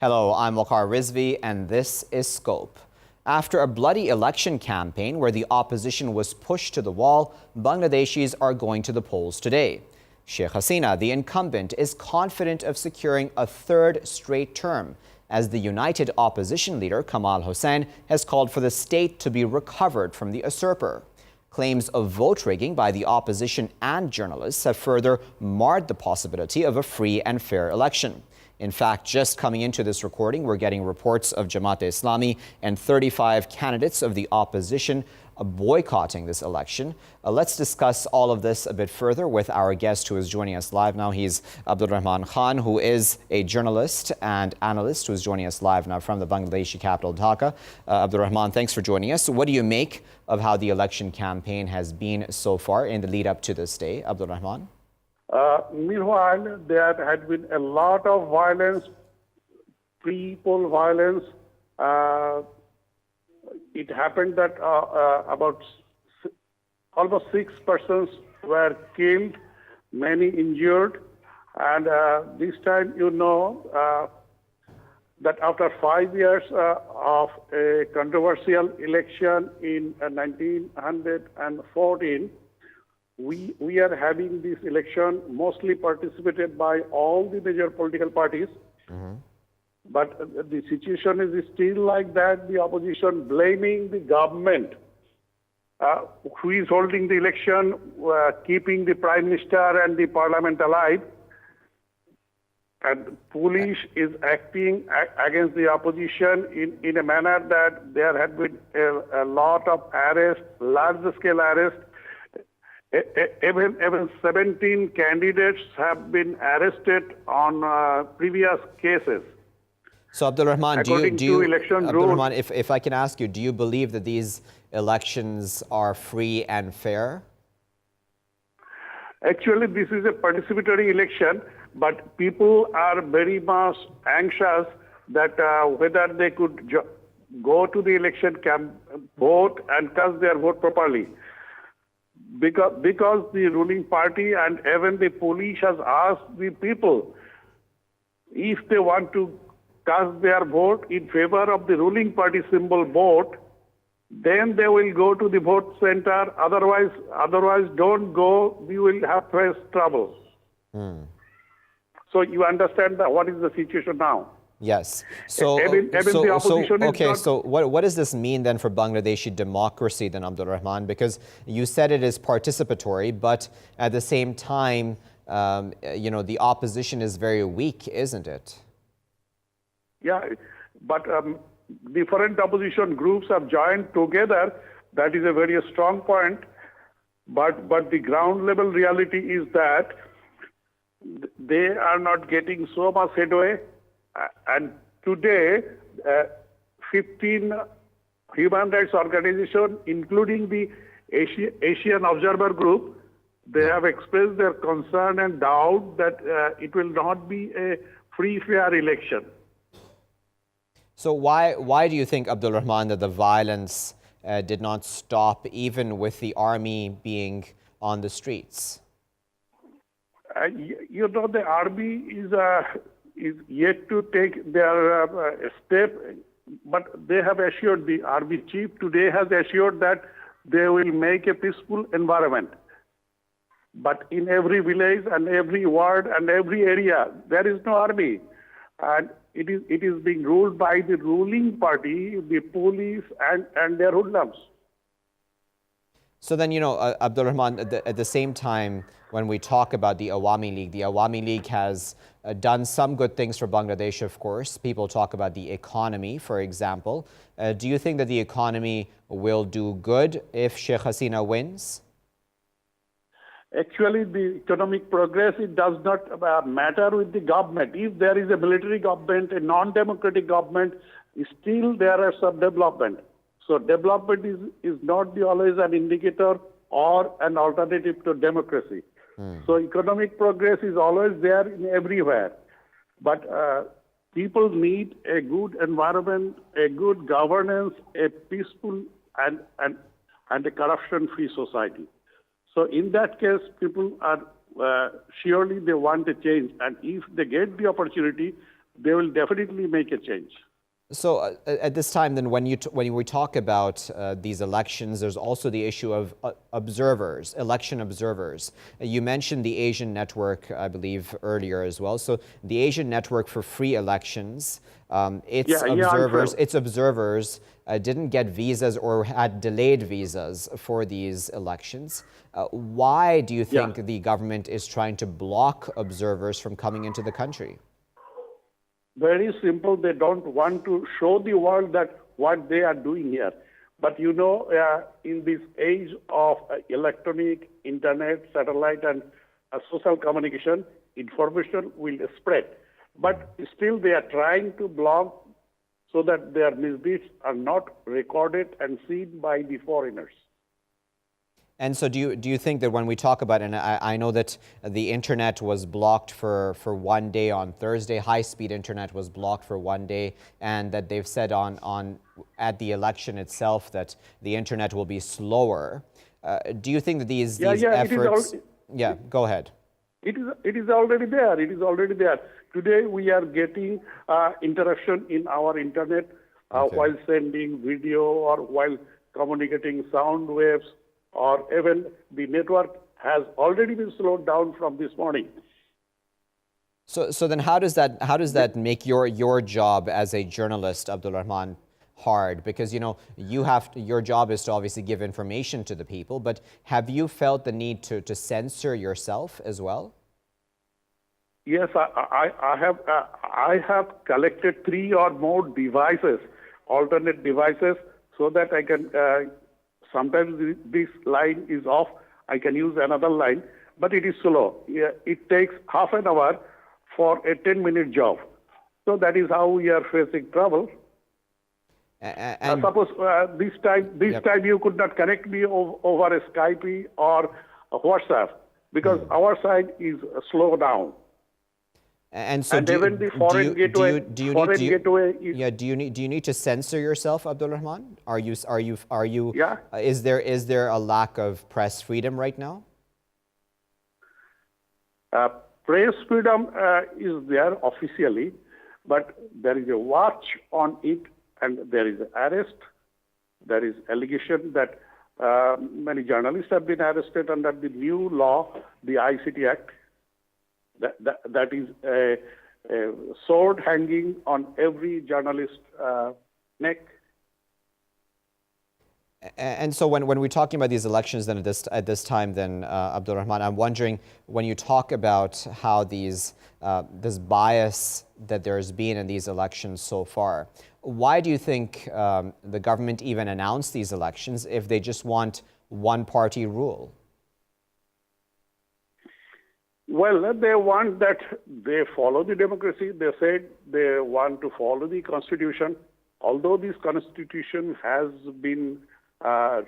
Hello, I'm Waqar Rizvi, and this is Scope. After a bloody election campaign where the opposition was pushed to the wall, Bangladeshis are going to the polls today. Sheikh Hasina, the incumbent, is confident of securing a third straight term, as the united opposition leader Kamal Hossain has called for the state to be recovered from the usurper. Claims of vote rigging by the opposition and journalists have further marred the possibility of a free and fair election. In fact, just coming into this recording, we're getting reports of Jamaat-e-Islami and 35 candidates of the opposition boycotting this election. Let's discuss all of this a bit further with our guest who is joining us live now. He's Abdul Rahman Khan, who is a journalist and analyst who is joining us live now from the Bangladeshi capital, Dhaka. Abdul Rahman, thanks for joining us. What do you make of how the election campaign has been so far in the lead up to this day? Abdul Rahman? Meanwhile, there had been a lot of violence, pre-poll violence. It happened that almost 6 persons were killed, many injured. And this time, that after 5 years of a controversial election in 1914, we are having this election mostly participated by all the major political parties. Mm-hmm. But the situation is still like that, the opposition blaming the government who is holding the election, keeping the Prime Minister and the Parliament alive. And police is acting against the opposition in a manner that there had been a lot of arrests, large-scale arrests. Even 17 candidates have been arrested on previous cases. So, Abdul Rahman, if I can ask you, do you believe that these elections are free and fair? Actually, this is a participatory election, but people are very much anxious that whether they could go to the election camp, vote and cast their vote properly. Because the ruling party and even the police has asked the people if they want to cast their vote in favor of the ruling party symbol vote, then they will go to the vote center. Otherwise don't go. We will have face trouble. So you understand what is the situation now? Yes. So what does this mean then for Bangladeshi democracy then, Abdul Rahman? Because you said it is participatory, but at the same time, the opposition is very weak, isn't it? Yeah, but different opposition groups have joined together. That is a very strong point. But the ground level reality is that they are not getting so much headway. And today, 15 human rights organizations, including the Asian Observer Group, they have expressed their concern and doubt that it will not be a free, fair election. So why do you think, Abdul Rahman, that the violence did not stop even with the army being on the streets? The army is yet to take their step, but they have assured, the army chief today has assured that they will make a peaceful environment. But in every village and every ward and every area, there is no army. And it is being ruled by the ruling party, the police and their hoodlums. So then, Abdul Rahman, at the same time, when we talk about the Awami League has done some good things for Bangladesh, of course. People talk about the economy, for example. Do you think that the economy will do good if Sheikh Hasina wins? Actually, the economic progress, it does not matter with the government. If there is a military government, a non-democratic government, still there are some development. So development is not always an indicator or an alternative to democracy. So economic progress is always there in everywhere. But people need a good environment, a good governance, a peaceful and a corruption-free society. So in that case, people are surely they want a change. And if they get the opportunity, they will definitely make a change. So at this time, then, when we talk about these elections, there's also the issue of observers, election observers. You mentioned the Asian Network, I believe, earlier as well. So the Asian Network for Free Elections, its observers didn't get visas or had delayed visas for these elections. Why do you think the government is trying to block observers from coming into the country? Very simple. They don't want to show the world that what they are doing here. But you know, in this age of electronic, internet, satellite, and social communication, information will spread. But still, they are trying to block so that their misdeeds are not recorded and seen by the foreigners. And so do you think that when we talk about, and I know that the internet was blocked for 1 day on Thursday, high-speed internet was blocked for 1 day, and that they've said at the election itself that the internet will be slower. Do you think that these efforts... Go ahead. It is already there. It is already there. Today we are getting interruption in our internet while sending video or while communicating sound waves, or even the network has already been slowed down from this morning. So then how does that make your job as a journalist, Abdul Rahman, hard? Because your job is to obviously give information to the people, but have you felt the need to censor yourself as well? Yes, I have collected 3 or more devices, alternate devices, so that I can. Sometimes this line is off, I can use another line, but it is slow. It takes half an hour for a 10-minute job. So that is how we are facing trouble. Suppose this time you could not connect me over a Skype or a WhatsApp because our side is slow down. And so do you need to censor yourself, Abdul Rahman? Are you Yeah. Is there a lack of press freedom right now? Press freedom is there officially, but there is a watch on it, and there is arrest. There is allegation that many journalists have been arrested under the new law, the ICT Act. That is a sword hanging on every journalist's neck. And so when we're talking about these elections, then at this time, then Abdul Rahman, I'm wondering, when you talk about how this bias that there's been in these elections so far, why do you think the government even announced these elections if they just want one-party rule? Well, they want that they follow the democracy. They said they want to follow the constitution, although this constitution has been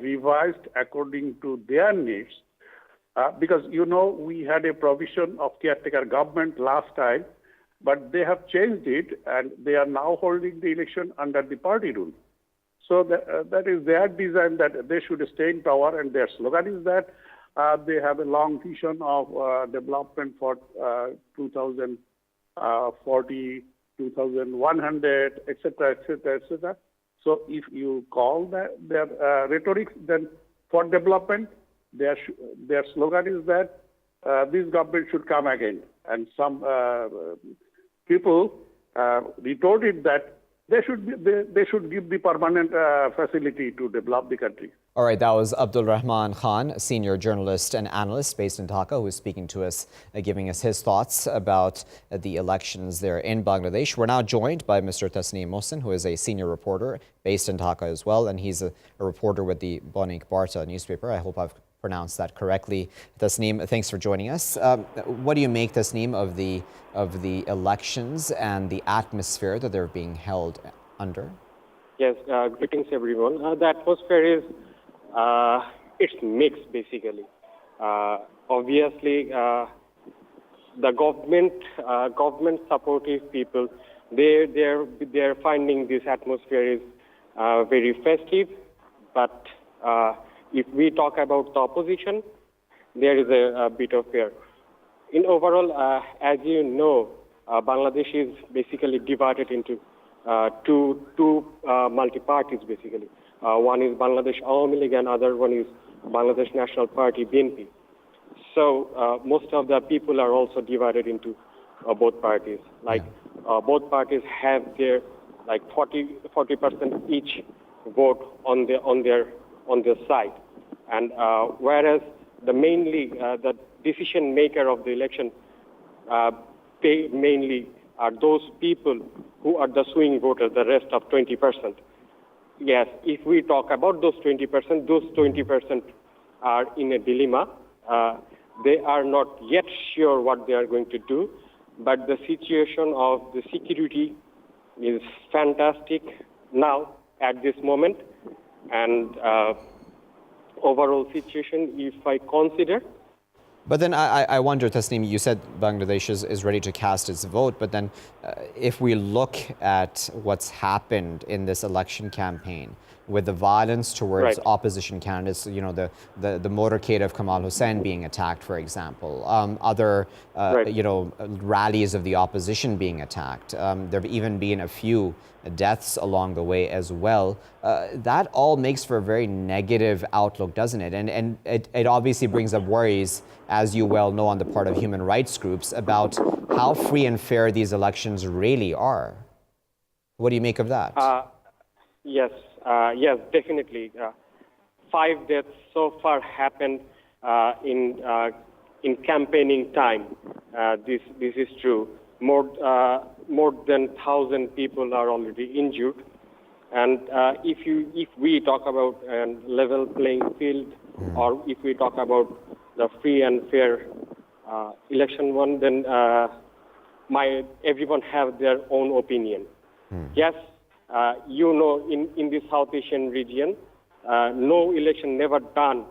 revised according to their needs. Because, we had a provision of caretaker government last time, but they have changed it and they are now holding the election under the party rule. So that is their design, that they should stay in power, and their slogan is that they have a long vision of development for 2040, 2100, etc., etc., etc. So if you call their rhetoric, then for development, their slogan is that this government should come again. And some people retorted that they should give the permanent facility to develop the country. All right, that was Abdul Rahman Khan, senior journalist and analyst based in Dhaka, who is speaking to us, giving us his thoughts about the elections there in Bangladesh. We're now joined by Mr. Tasneem Mohsin, who is a senior reporter based in Dhaka as well, and he's a reporter with the Bonik Barta newspaper. I hope I've pronounced that correctly. Tasneem, thanks for joining us. What do you make, Tasneem, of the elections and the atmosphere that they're being held under? Yes, greetings everyone. The atmosphere is it's mixed basically. Obviously, the government supportive people, they're finding this atmosphere is very festive. But if we talk about the opposition, there is a bit of fear. In overall, as you know, Bangladesh is basically divided into two multi-parties, basically. One is Bangladesh Awami League and other one is Bangladesh National Party, BNP. So most of the people are also divided into both parties. Both parties have their 40% each vote on their side, and whereas the decision maker of the election mainly are those people who are the swing voters, the rest of 20%. Yes, if we talk about those 20%, those 20% are in a dilemma. They are not yet sure what they are going to do, but the situation of the security is fantastic now at this moment, and overall situation, if I consider. But then I wonder, Tasneem, you said Bangladesh is ready to cast its vote, but then if we look at what's happened in this election campaign with the violence towards opposition candidates, you know, the motorcade of Kamal Hussein being attacked, for example, other, you know, rallies of the opposition being attacked. There have even been a few deaths along the way as well. That all makes for a very negative outlook, doesn't it? And it obviously brings up worries, as you well know, on the part of human rights groups about how free and fair these elections really are. What do you make of that? Yes, definitely. 5 deaths so far happened in campaigning time. This is true. More than 1,000 people are already injured. And if we talk about a level playing field, or if we talk about the free and fair election one, then everyone have their own opinion. Yes, you know, in the South Asian region, no election never done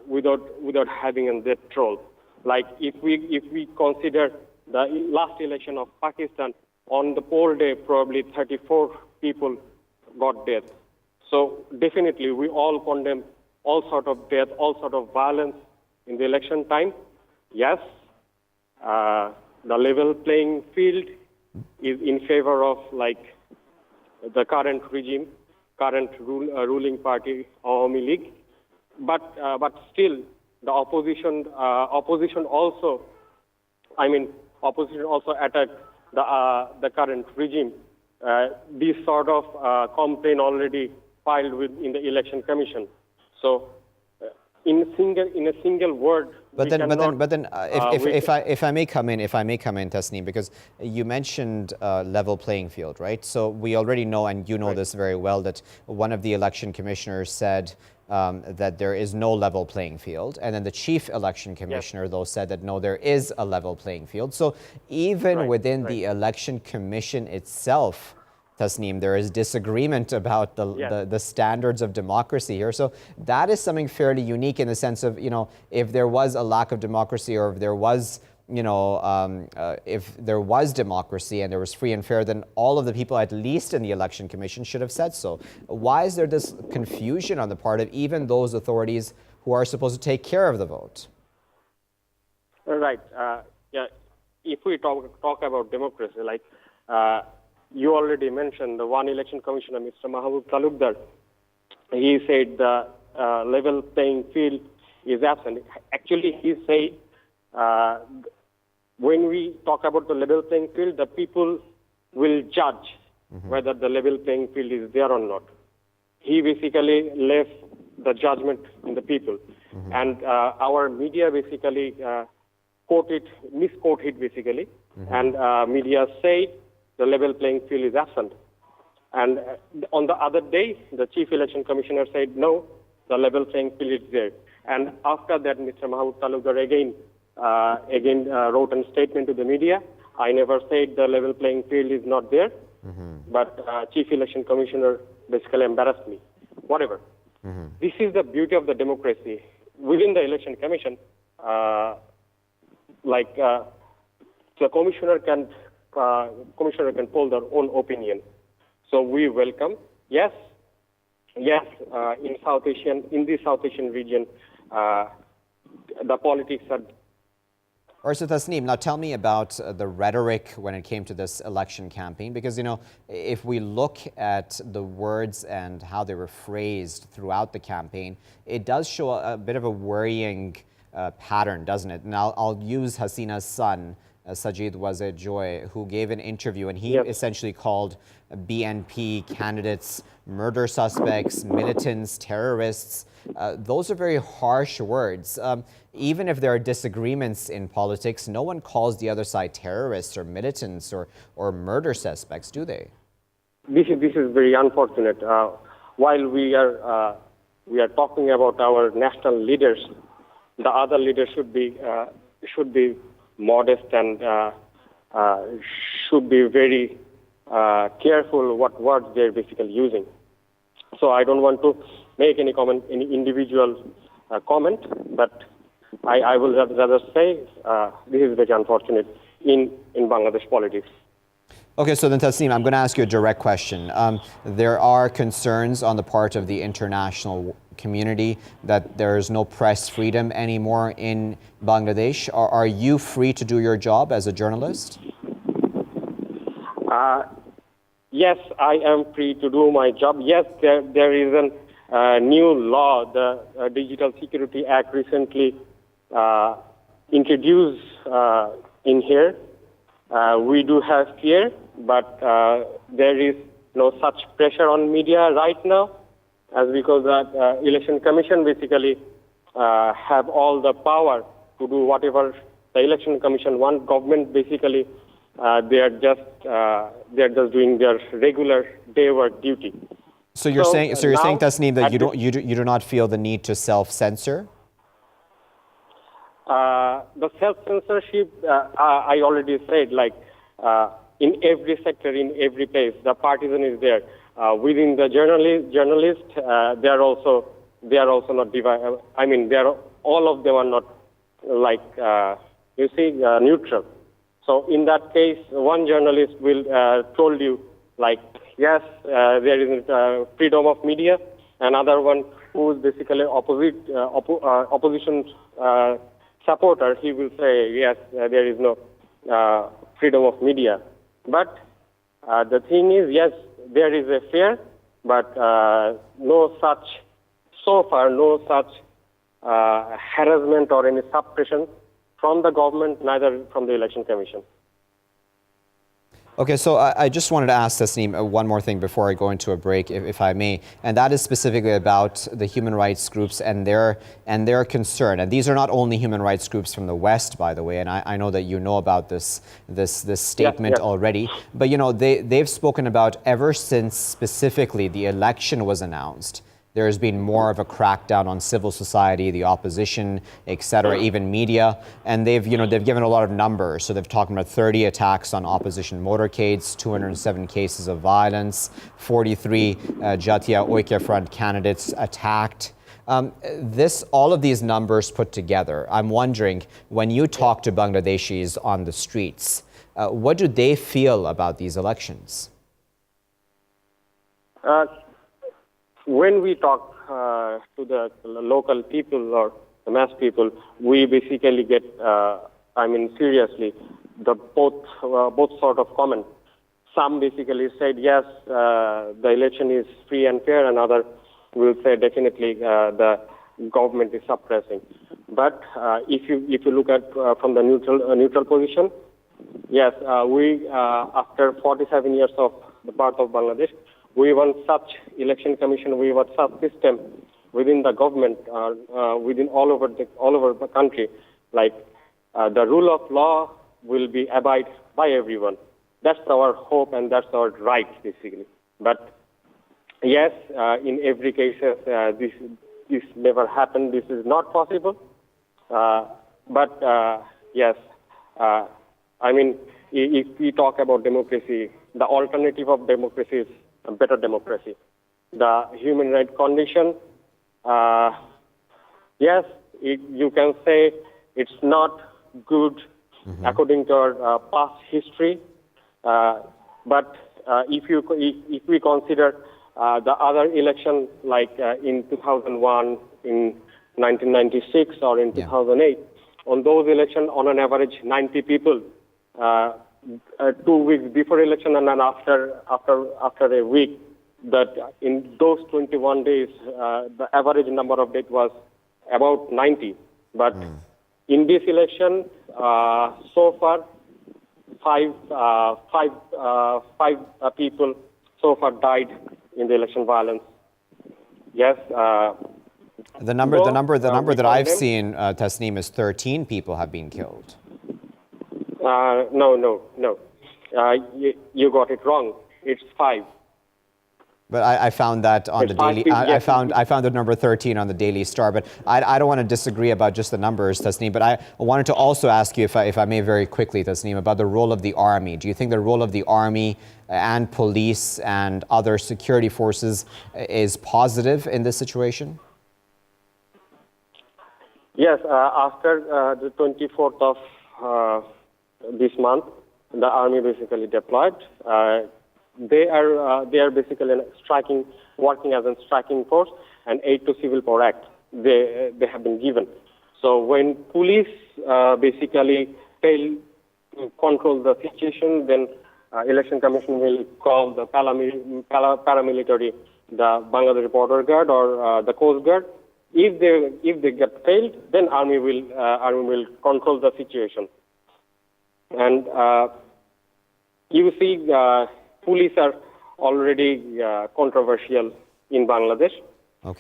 without having a death toll. Like if we consider the last election of Pakistan, on the poll day, probably 34 people got death. So definitely, we all condemn all sort of death, all sort of violence in the election time. Yes, the level playing field is in favor of the current regime, current ruling party, Awami League. But still, the opposition also attacked the current regime. This sort of complaint already filed in the election commission. So, in a single word. But then, if I may come in, Tasneem, because you mentioned level playing field, right? So we already know, and you know this very well, that one of the election commissioners said that there is no level playing field, and then the chief election commissioner, though, said that no, there is a level playing field. So even within the election commission itself, Tasneem, there is disagreement about the standards of democracy here. So that is something fairly unique in the sense of, you know, if there was a lack of democracy, or if there was, you know, if there was democracy and there was free and fair, then all of the people, at least in the election commission, should have said so. Why is there this confusion on the part of even those authorities who are supposed to take care of the vote? Right. If we talk about democracy, you already mentioned the one election commissioner, Mr. Mahmood Talukdar. He said the level playing field is absent. Actually, he said when we talk about the level playing field, the people will judge whether the level playing field is there or not. He basically left the judgment in the people. And our media basically misquoted basically. And media said the level playing field is absent. And on the other day, the chief election commissioner said, no, the level playing field is there. And after that, Mr. Mahmood Talukdar again wrote a statement to the media. I never said the level playing field is not there, but chief election commissioner basically embarrassed me. Whatever. This is the beauty of the democracy. Within the election commission, the commissioner can poll their own opinion. So we welcome. Yes, in the South Asian region, the politics All right, so Tasneem, now tell me about the rhetoric when it came to this election campaign, because, you know, if we look at the words and how they were phrased throughout the campaign, it does show a bit of a worrying pattern, doesn't it? And I'll use Hasina's son, Sajid Wazir Joy, who gave an interview, and he essentially called BNP candidates murder suspects, militants, terrorists. Those are very harsh words. Even if there are disagreements in politics, no one calls the other side terrorists or militants or murder suspects, do they? This is very unfortunate. While we are talking about our national leaders, the other leaders should be modest and should be very careful what words they're basically using. So I don't want to make any comment, any individual comment, but I will rather say this is very unfortunate in Bangladesh politics. Okay, so then Tasneem, I'm going to ask you a direct question. There are concerns on the part of the international community that there is no press freedom anymore in Bangladesh. Are you free to do your job as a journalist? Yes, I am free to do my job. Yes, there is a new law, the Digital Security Act, recently introduced in here. We do have fear, but there is no such pressure on media right now, as because the Election Commission basically have all the power to do whatever the Election Commission wants. Government basically they are just doing their regular day work duty. So you're saying Tasneem, that you do not feel the need to self-censor? The self-censorship, I already said, like in every sector, in every place, the partisan is there. Within the journalists, they are also not divided. I mean, all of them are not like neutral. So in that case, one journalist will told you like, yes, there is freedom of media. Another one who is basically opposition supporter, he will say, yes, there is no freedom of media. But the thing is, yes, there is a fear, but no such harassment or any suppression from the government, neither from the Election Commission. Okay, so I just wanted to ask Tasneem one more thing before I go into a break, if I may, and that is specifically about the human rights groups and their concern. And these are not only human rights groups from the West, by the way, and I know that you know about this statement already. But you know, they've spoken about ever since specifically the election was announced, there has been more of a crackdown on civil society, the opposition, etc., even media, and they've given a lot of numbers. So they've talked about 30 attacks on opposition motorcades, 207 cases of violence, 43 Jatiya Oike Front candidates attacked. All of these numbers put together, I'm wondering, when you talk to Bangladeshis on the streets, what do they feel about these elections? When we talk to the local people or the mass people, we basically get, seriously, the both sort of comment. Some basically said, yes, the election is free and fair, and others will say definitely the government is suppressing. But if you look at from the neutral position, yes, we after 47 years of the part of Bangladesh, we want such election commission, we want such system within the government, within all over the country, like the rule of law will be abided by everyone. That's our hope and that's our right, basically. But yes, in every case, this never happened. This is not possible. But yes, if we talk about democracy, the alternative of democracy is a better democracy. The human rights condition, yes, you can say it's not good according to our past history. But if we consider the other election, like in 2001, in 1996, or in 2008, on those elections, on an average, 90 people. 2 weeks before election and then after a week, that in those 21 days, the average number of deaths was about 90. But in this election, so far, five people so far died in the election violence. Yes. The number that I've seen, Tasneem, is 13 people have been killed. No. You got it wrong. It's 5. But I found that on the Daily. I found the number 13 on the Daily Star. But I don't want to disagree about just the numbers, Tasneem. But I wanted to also ask you, if I may, very quickly, Tasneem, about the role of the army. Do you think the role of the army and police and other security forces is positive in this situation? Yes. After the 24th of this month, the army basically deployed. They are basically working as a striking force, and aid to civil power act they have been given. So when police basically fail to control the situation, then election commission will call the paramilitary, the Bangladesh Border Guard or the Coast Guard. If they get failed, then army will control the situation. And you see, police are already controversial in Bangladesh,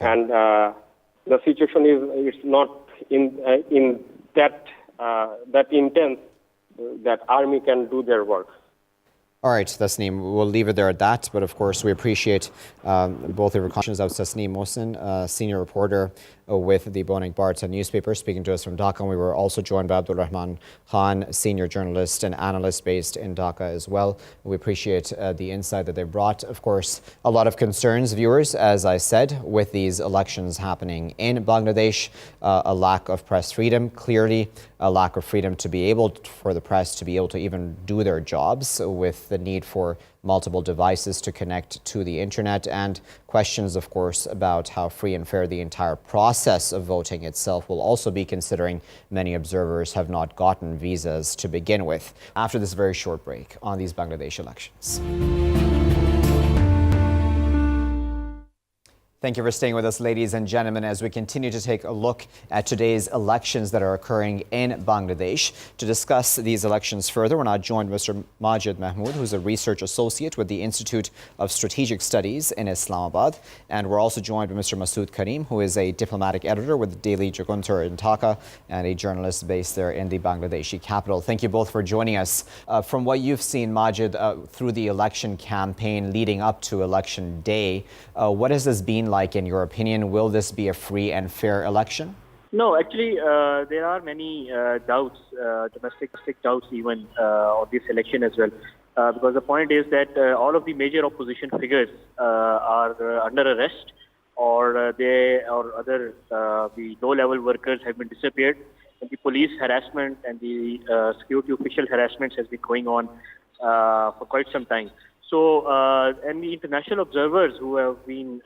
and the situation is not in that intense that army can do their work. All right, Tasneem, we'll leave it there at that. But of course, we appreciate both of your questions. That was Tasneem Mohsin, senior reporter with the Boning Bharta newspaper, speaking to us from Dhaka. And we were also joined by Abdul Rahman Khan, senior journalist and analyst based in Dhaka as well. We appreciate the insight that they brought. Of course, a lot of concerns, viewers, as I said, with these elections happening in Bangladesh. A lack of press freedom, clearly a lack of freedom to be able for the press to be able to even do their jobs, with the need for multiple devices to connect to the internet, and questions, of course, about how free and fair the entire process of voting itself will also be, considering many observers have not gotten visas to begin with. After this very short break on these Bangladesh elections. Thank you for staying with us, ladies and gentlemen, as we continue to take a look at today's elections that are occurring in Bangladesh. To discuss these elections further, we're now joined by Mr. Majid Mahmood, who's a research associate with the Institute of Strategic Studies in Islamabad. And we're also joined by Mr. Masood Karim, who is a diplomatic editor with the Daily Jaguntar in Dhaka and a journalist based there in the Bangladeshi capital. Thank you both for joining us. From what you've seen, Majid, through the election campaign leading up to election day, what has this been like, in your opinion? Will this be a free and fair election? No, actually, there are many doubts, domestic doubts even on this election as well. Because the point is that all of the major opposition figures are under arrest, or the low-level workers have been disappeared, and the police harassment and the security official harassment has been going on for quite some time. So, and the international observers who have been,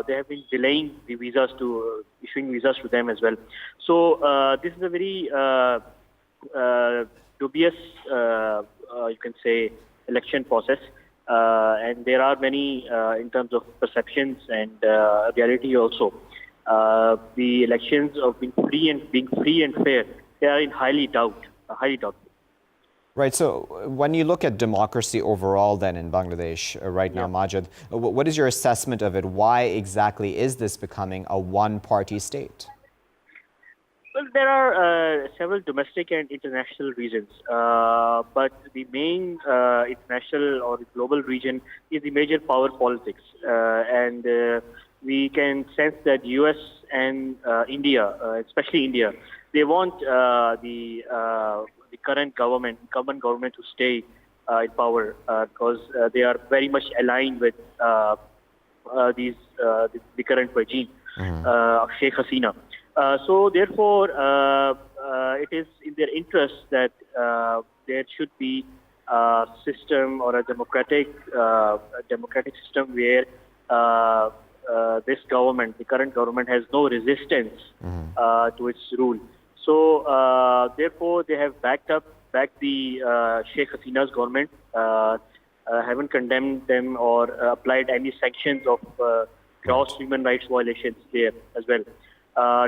they have been delaying the visas to, issuing visas to them as well. So, this is a very dubious, you can say, election process. And there are many, in terms of perceptions and reality also. The elections of being free and fair, they are in highly doubt. Right. So when you look at democracy overall then in Bangladesh right now, Majid, what is your assessment of it? Why exactly is this becoming a one-party state? Well, there are several domestic and international reasons. But the main international or global reason is the major power politics. And we can sense that US and India, especially India, they want the current government, incumbent government, to stay in power because they are very much aligned with the current regime of Sheikh Hasina. So therefore, it is in their interest that there should be a system or a democratic system where this government, the current government, has no resistance to its rule. So therefore, they have backed the Sheikh Hasina's government, haven't condemned them or applied any sanctions of gross human rights violations there as well.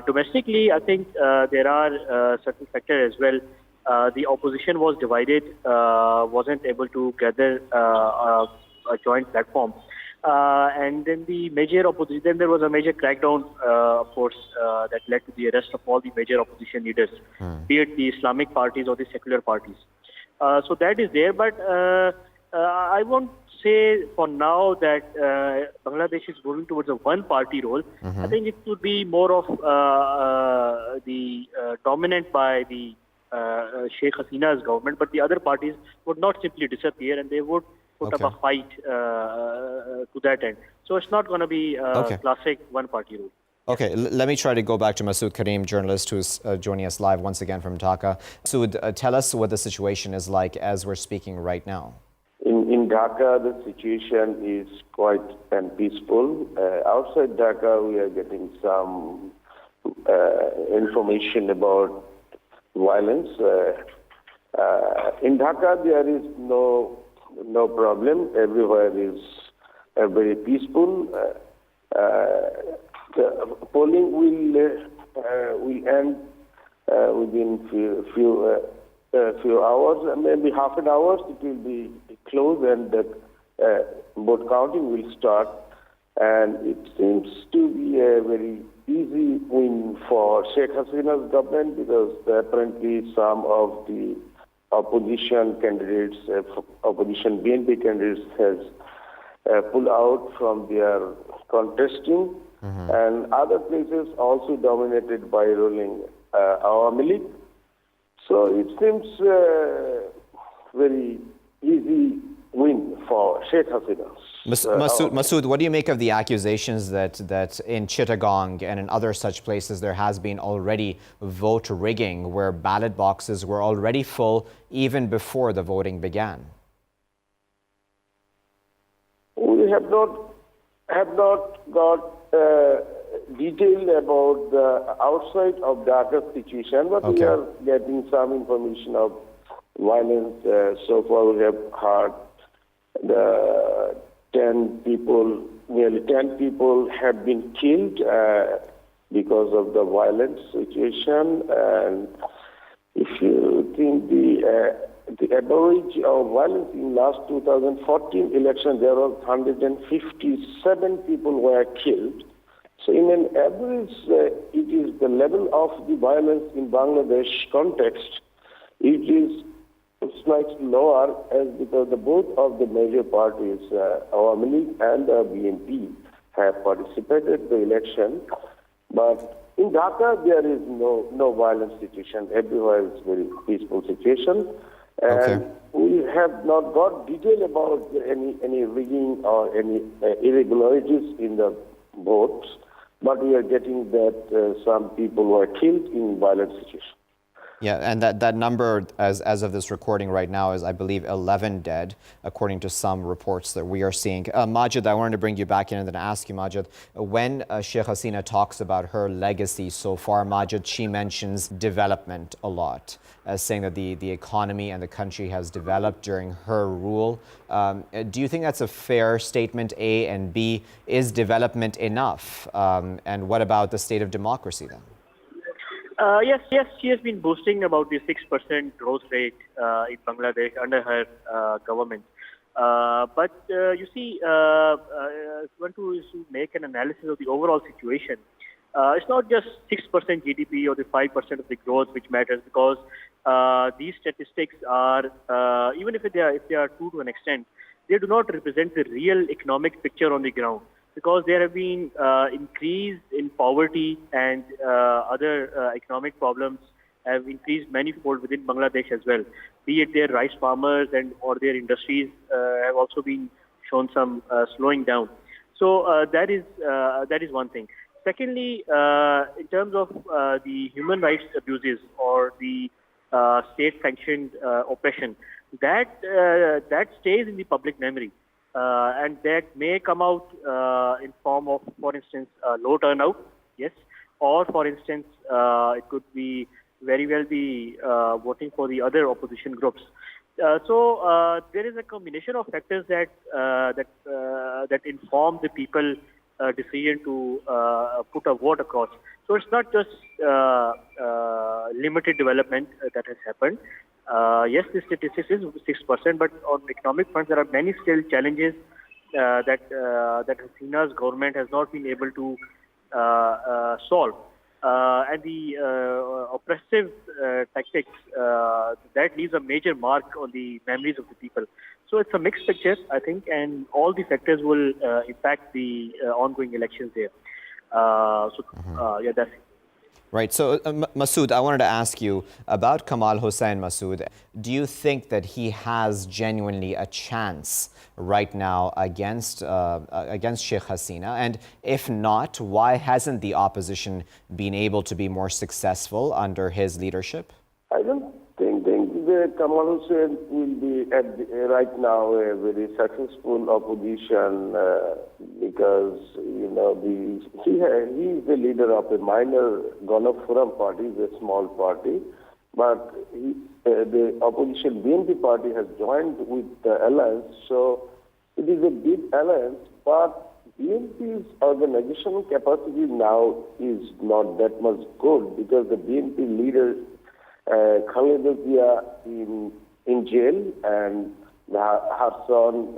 Domestically, I think there are certain factors as well. The opposition was divided, wasn't able to gather a joint platform. And then the major opposition, then there was a major crackdown, of course, that led to the arrest of all the major opposition leaders, be it the Islamic parties or the secular parties. So that is there, but I won't say for now that Bangladesh is moving towards a one-party role. I think it would be more of the dominant by the Sheikh Hasina's government, but the other parties would not simply disappear, and they would put up a fight to that end. So it's not going to be a classic one-party rule. Okay, let me try to go back to Masood Karim, journalist who's joining us live once again from Dhaka. Masood, tell us what the situation is like as we're speaking right now. In Dhaka, the situation is quite peaceful. Outside Dhaka, we are getting some information about violence. In Dhaka, there is no problem. Everywhere is very peaceful. The polling will end within few hours, maybe half an hour. It will be closed, and the vote counting will start. And it seems to be a very easy win for Sheikh Hasina's government, because apparently some of the opposition candidates, opposition BNP candidates, has pulled out from their contesting, and other places also dominated by ruling Awami League. So it seems very easy win for Sheikh Hasina. Masood, what do you make of the accusations that in Chittagong and in other such places there has been already vote rigging, where ballot boxes were already full even before the voting began? We have not got detail about the outside of Dhaka situation, but we are getting some information of violence. So far, we have heard nearly 10 people have been killed because of the violent situation. And if you think the average of violence in last 2014 election, there were 157 people were killed. So in an average, it is the level of the violence in Bangladesh context. It is slightly lower, as because both of the major parties, Awami League and the BNP, have participated in the election. But in Dhaka, there is no violent situation. Everywhere is very peaceful situation. And we have not got detail about any rigging or any irregularities in the votes, but we are getting that some people were killed in violent situation. Yeah, and that number, as of this recording right now, is, I believe, 11 dead, according to some reports that we are seeing. Majid, I wanted to bring you back in and then ask you, Majid, when Sheikh Hasina talks about her legacy so far, Majid, she mentions development a lot, saying that the economy and the country has developed during her rule. Do you think that's a fair statement, A? And B, is development enough? And what about the state of democracy then? Yes, she has been boasting about the 6% growth rate in Bangladesh under her government. But you see, if you want to make an analysis of the overall situation, it's not just 6% GDP or the 5% of the growth which matters, because these statistics are, even if they are true to an extent, they do not represent the real economic picture on the ground, because there have been increase in poverty and other economic problems have increased manifold within Bangladesh as well. Be it their rice farmers or their industries have also been shown some slowing down. So that is one thing. Secondly, in terms of the human rights abuses or the state-sanctioned oppression, that stays in the public memory. And that may come out in form of, for instance, low turnout, yes, or for instance, it could be very well be voting for the other opposition groups. So there is a combination of factors that inform the people decision to put a vote across. So it's not just limited development that has happened. Yes, the statistics is 6%, but on economic front, there are many still challenges that Hasina's government has not been able to solve. And the oppressive tactics, that leaves a major mark on the memories of the people. So it's a mixed picture, I think, and all the factors will impact the ongoing elections there. Yeah, that's it. Right. So, Masood, I wanted to ask you about Kamal Hussain, Masood. Do you think that he has genuinely a chance right now against Sheikh Hasina? And if not, why hasn't the opposition been able to be more successful under his leadership? I don't think that Kamal Hussain will be right now a very successful opposition because he is the leader of a minor Ganaforum party, a small party, but the opposition BNP party has joined with the alliance, so it is a big alliance, but BNP's organizational capacity now is not that much good because the BNP leader Khaleda Zia in jail, and her son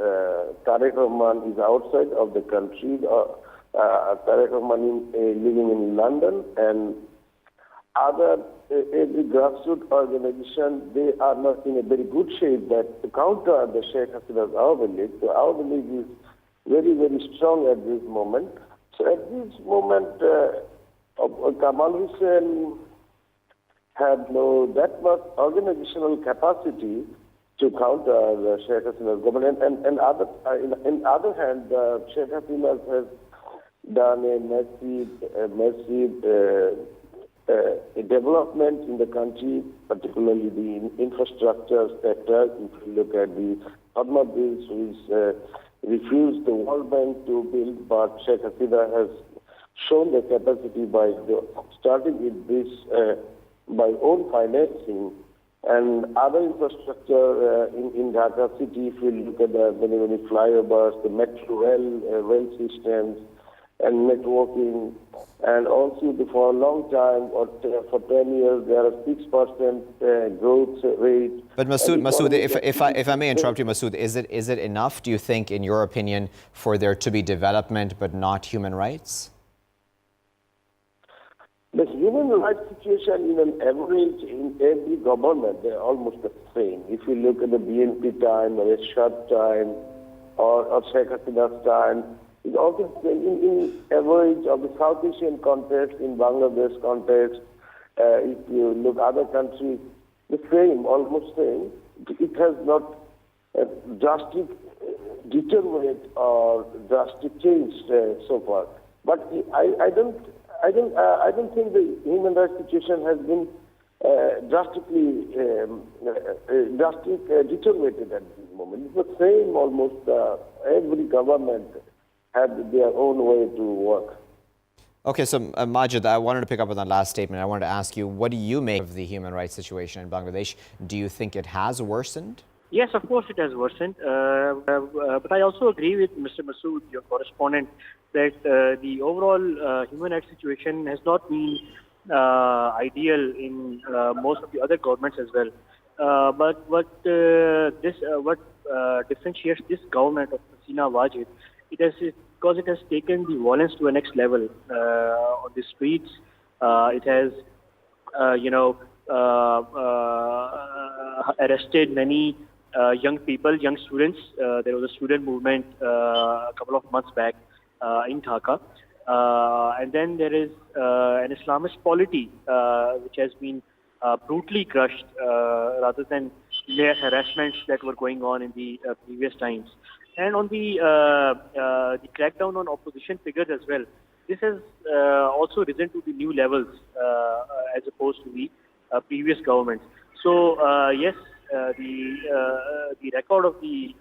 Tariq Rahman is outside of the country. Tariq Rahman is living in London, and other every grassroots organization, they are not in a very good shape that to counter the Sheikh Hasina's Awami League. So Awami League is very, very strong at this moment. So at this moment, Kamal Hussain had no that much organizational capacity to counter the Sheikh Hasina's government. And in other hand, Sheikh Hasina has done a massive development in the country, particularly the infrastructure sector. If you look at the Padma bills, which refused the World Bank to build, but Sheikh Hasina has shown the capacity by starting with this by own financing and other infrastructure in Dhaka city. If you look at the many flyovers, the metro rail systems, and networking, and also for a long time, or for 10 years, there are 6% growth rate. But Masood, if I may interrupt you, Masood, is it enough, do you think, in your opinion, for there to be development but not human rights? The human rights situation in an average in every government, they're almost the same. If you look at the BNP time, or Ershad time, or Sheikh Hasina's time, it's also in average of the South Asian context, in Bangladesh context. If you look other countries, the same, almost same. It has not drastic deteriorate or drastic change so far. But I don't think the human rights situation has been drastically deteriorated at this moment. It's the same almost. Every government had their own way to work. Okay, so Majid, I wanted to pick up on that last statement. I wanted to ask you, what do you make of the human rights situation in Bangladesh? Do you think it has worsened? Yes, of course it has worsened. But I also agree with Mr. Masood, your correspondent, that the overall human rights situation has not been ideal in most of the other governments as well. But what differentiates this government of Hasina Wajid, because it has taken the violence to a next level on the streets. It has, arrested many young people, young students. There was a student movement a couple of months back in Dhaka. And then there is an Islamist polity which has been brutally crushed rather than mere harassments that were going on in the previous times. And on the crackdown on opposition figures as well, this has also risen to the new levels as opposed to the previous governments. So yes, the record of the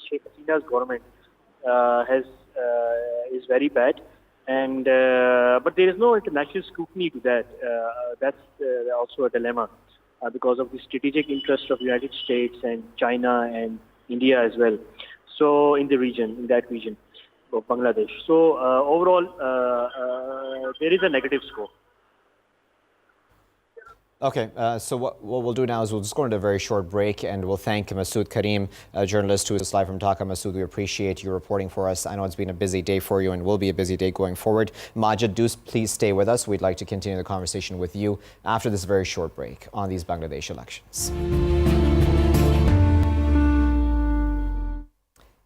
Sheikh Hasina's government is very bad. And but there is no international scrutiny to that. That's also a dilemma because of the strategic interest of the United States and China and India as well. So in that region of Bangladesh. So overall, there is a negative score. Okay, so what we'll do now is we'll just go into a very short break, and we'll thank Masood Karim, a journalist who is live from Dhaka. Masood, we appreciate you reporting for us. I know it's been a busy day for you and will be a busy day going forward. Majid, do please stay with us. We'd like to continue the conversation with you after this very short break on these Bangladesh elections.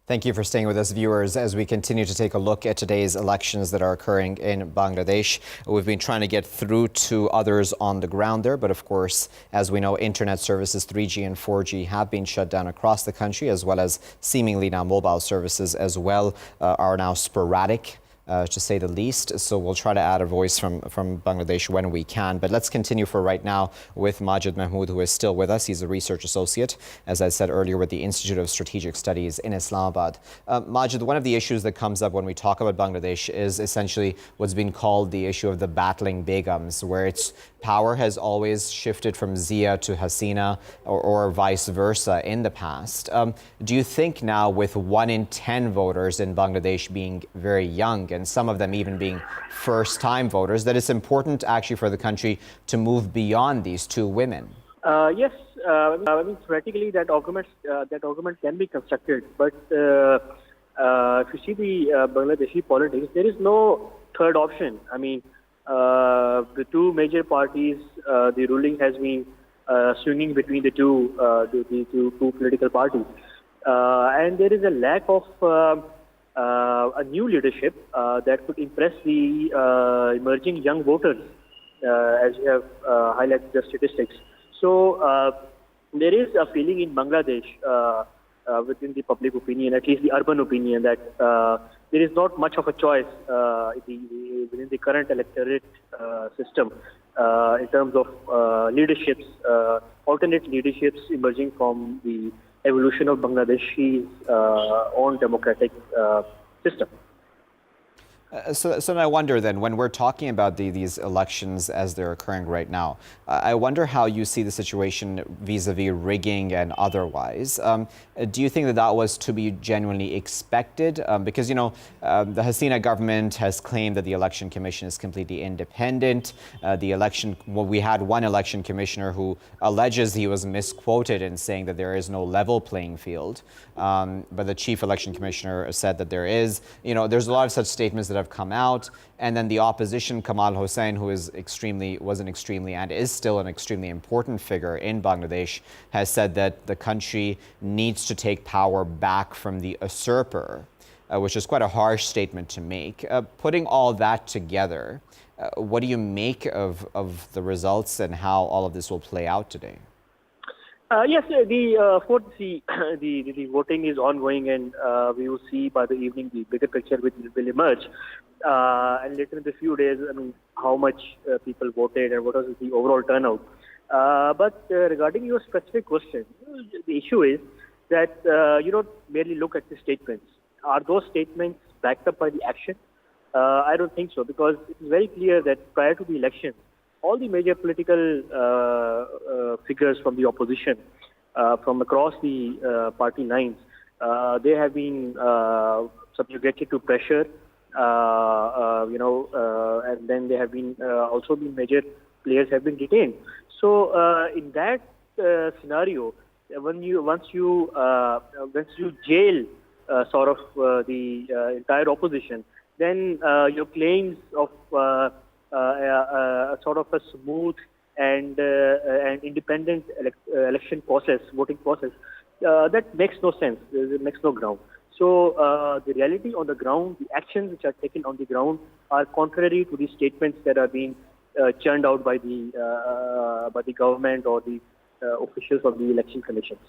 Thank you for staying with us, viewers, as we continue to take a look at today's elections that are occurring in Bangladesh. We've been trying to get through to others on the ground there, but of course, as we know, internet services 3G and 4G have been shut down across the country, as well as seemingly now mobile services as well are now sporadic, to say the least. So we'll try to add a voice from Bangladesh when we can. But let's continue for right now with Majid Mahmood, who is still with us. He's a research associate, as I said earlier, with the Institute of Strategic Studies in Islamabad. Majid, one of the issues that comes up when we talk about Bangladesh is essentially what's been called the issue of the battling begums, where its power has always shifted from Zia to Hasina or vice versa in the past. Do you think now, with 1 in 10 voters in Bangladesh being very young, and some of them even being first-time voters, that it's important actually for the country to move beyond these two women? Yes, I mean, theoretically that argument can be constructed, but if you see the Bangladeshi politics, there is no third option. I mean, the two major parties, the ruling has been swinging between the two political parties, and there is a lack of a new leadership that could impress the emerging young voters, as you have highlighted the statistics. So there is a feeling in Bangladesh within the public opinion, at least the urban opinion, that there is not much of a choice within the current electorate system in terms of leaderships, alternate leaderships emerging from the evolution of Bangladesh's own democratic system. So I wonder then, when we're talking about these elections as they're occurring right now, I wonder how you see the situation vis-a-vis rigging and otherwise. Do you think that was to be genuinely expected? Because, you know, the Hasina government has claimed that the election commission is completely independent. We had one election commissioner who alleges he was misquoted in saying that there is no level playing field. But the chief election commissioner said that there is. You know, there's a lot of such statements that have come out, and then the opposition, Kamal Hossain, who is and is still an extremely important figure in Bangladesh, has said that the country needs to take power back from the usurper, which is quite a harsh statement to make. Putting all that together, what do you make of the results and how all of this will play out today? Yes, the voting is ongoing, and we will see by the evening the bigger picture will emerge. And later in the few days, I mean, how much people voted and what was the overall turnout. But regarding your specific question, the issue is that you don't merely look at the statements. Are those statements backed up by the action? I don't think so, because it is very clear that prior to the election, all the major political figures from the opposition, from across the party lines, they have been subjugated to pressure, and then they have been also the major players have been detained. So in that scenario, once you jail the entire opposition, then your claims of sort of a smooth and independent election process, voting process, that makes no sense. It makes no ground. So the reality on the ground, the actions which are taken on the ground, are contrary to the statements that are being churned out by the government or the officials of the election commissions.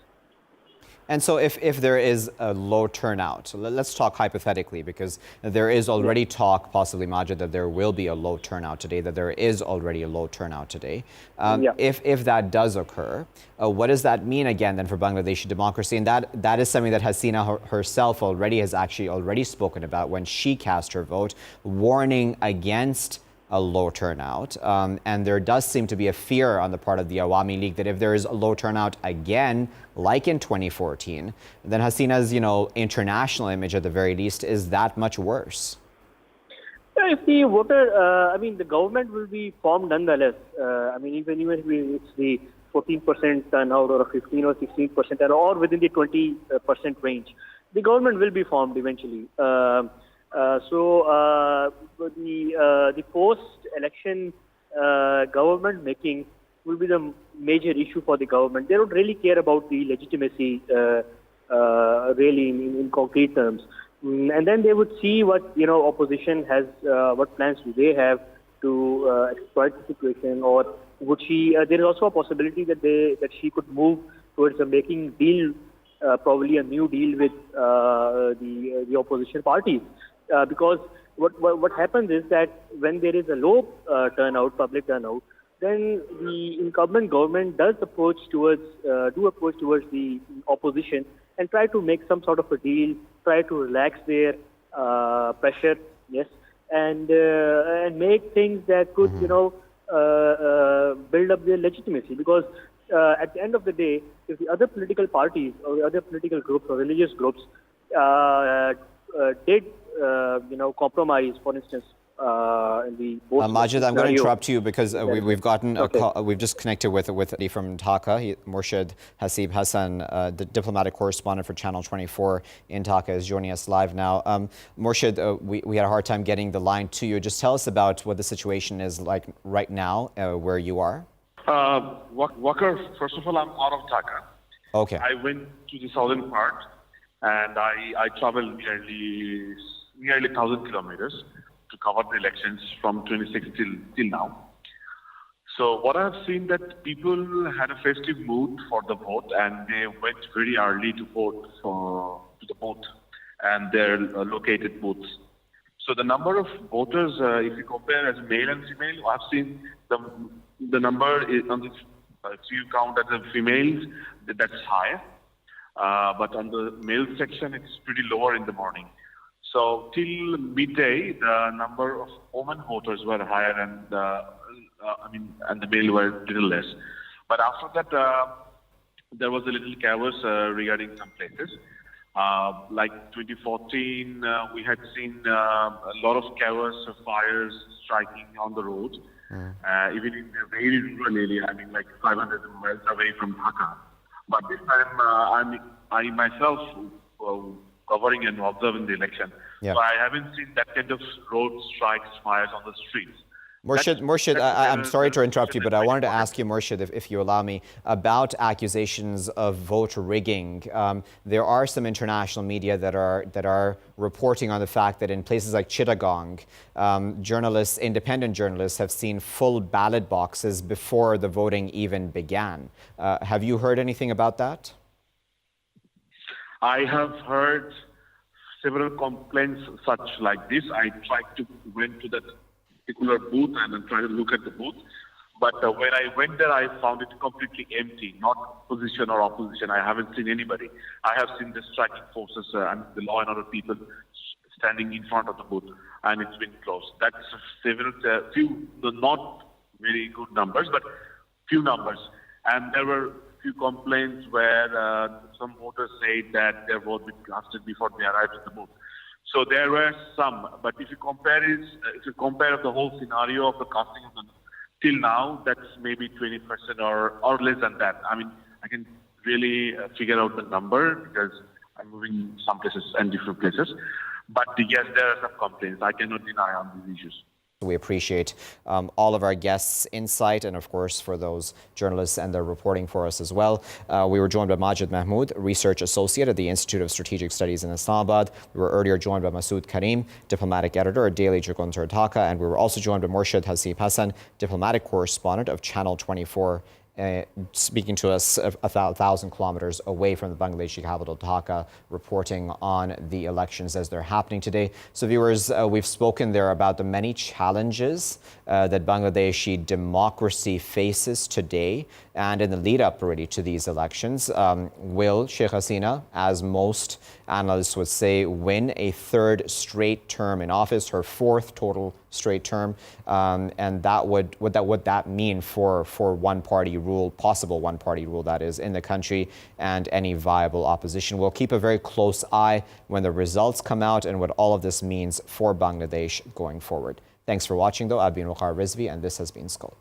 And so if there is a low turnout, let's talk hypothetically, because there is already talk, possibly, Majid, that there will be a low turnout today, that there is already a low turnout today. If that does occur, what does that mean again then for Bangladeshi democracy? And that is something that Hasina herself has already spoken about when she cast her vote, warning against a low turnout. And there does seem to be a fear on the part of the Awami League that if there is a low turnout again, like in 2014, then Hasina's, international image at the very least is that much worse. If the voter, the government will be formed nonetheless. Even if it's the 14% turnout or a 15 or 16% turnout or within the 20% range, the government will be formed eventually. The post-election government making will be the major issue for the government. They don't really care about the legitimacy, really in concrete terms. And then they would see what opposition has, what plans do they have to exploit the situation, or would she? There is also a possibility that she could move towards making deal, probably a new deal with the opposition parties. Because what happens is that when there is a low public turnout, then the incumbent government does approach towards the opposition and try to make some sort of a deal, try to relax their pressure, yes, and make things that could build up their legitimacy. Because at the end of the day, if the other political parties or the other political groups or religious groups did compromise, for instance, in the Majid, I'm going to interrupt you because we've gotten a call. We've just connected with from Dhaka. Murshid Hasib Hassan, the diplomatic correspondent for Channel 24 in Dhaka, is joining us live now. Murshid, we had a hard time getting the line to you. Just tell us about what the situation is like right now, where you are. Waqar, first of all, I'm out of Dhaka. Okay. I went to the southern part, and I traveled nearly 1,000 kilometers to cover the elections from 2016 till now. So what I've seen that people had a festive mood for the vote, and they went very early to vote to the booth and their located booths. So the number of voters, if you compare as male and female, I've seen the number is on this. If you count as the females, that's higher. But on the male section, it's pretty lower in the morning. So till midday, the number of women voters were higher, and the male were a little less. But after that, there was a little chaos regarding some places. Like 2014, we had seen a lot of chaos, fires striking on the road, even in a very rural area. Like 500 miles away from Dhaka. But this time, I myself covering and observing the election. So I haven't seen that kind of road strikes, fires on the streets. Murshid, I'm sorry to interrupt you, but I wanted to ask you, Murshid, if you allow me, about accusations of vote rigging. There are some international media that are reporting on the fact that in places like Chittagong, independent journalists have seen full ballot boxes before the voting even began. Have you heard anything about that? I have heard several complaints such like this. I tried to went to that particular booth and try to look at the booth. But when I went there, I found it completely empty, not opposition or opposition. I haven't seen anybody. I have seen the striking forces and the law and order people standing in front of the booth, and it's been closed. That's few, not very good numbers, but few numbers. And there were few complaints where some voters said that their vote would be casted before they arrived at the booth. So there were some, but if you compare the whole scenario of the casting of the till now, that's maybe 20% or less than that. I can really figure out the number because I'm moving some places and different places. But yes, there are some complaints. I cannot deny on these issues. We appreciate all of our guests' insight, and of course for those journalists and their reporting for us as well. We were joined by Majid Mahmood, Research Associate at the Institute of Strategic Studies in Islamabad. We were earlier joined by Masood Karim, Diplomatic Editor at Daily Juguntur Dhaka, and we were also joined by Murshid Hasib Hassan, Diplomatic Correspondent of Channel 24 speaking to us 1,000 kilometers away from the Bangladeshi capital, Dhaka, reporting on the elections as they're happening today. So viewers, we've spoken there about the many challenges that Bangladeshi democracy faces today and in the lead up already to these elections. Will Sheikh Hasina, as most analysts would say, win a third straight term in office, her fourth total straight term? And that would that mean for one-party rule, possible one-party rule that is, in the country and any viable opposition? We'll keep a very close eye when the results come out and what all of this means for Bangladesh going forward. Thanks for watching, though. I've been Waqar Rizvi, and this has been Scope.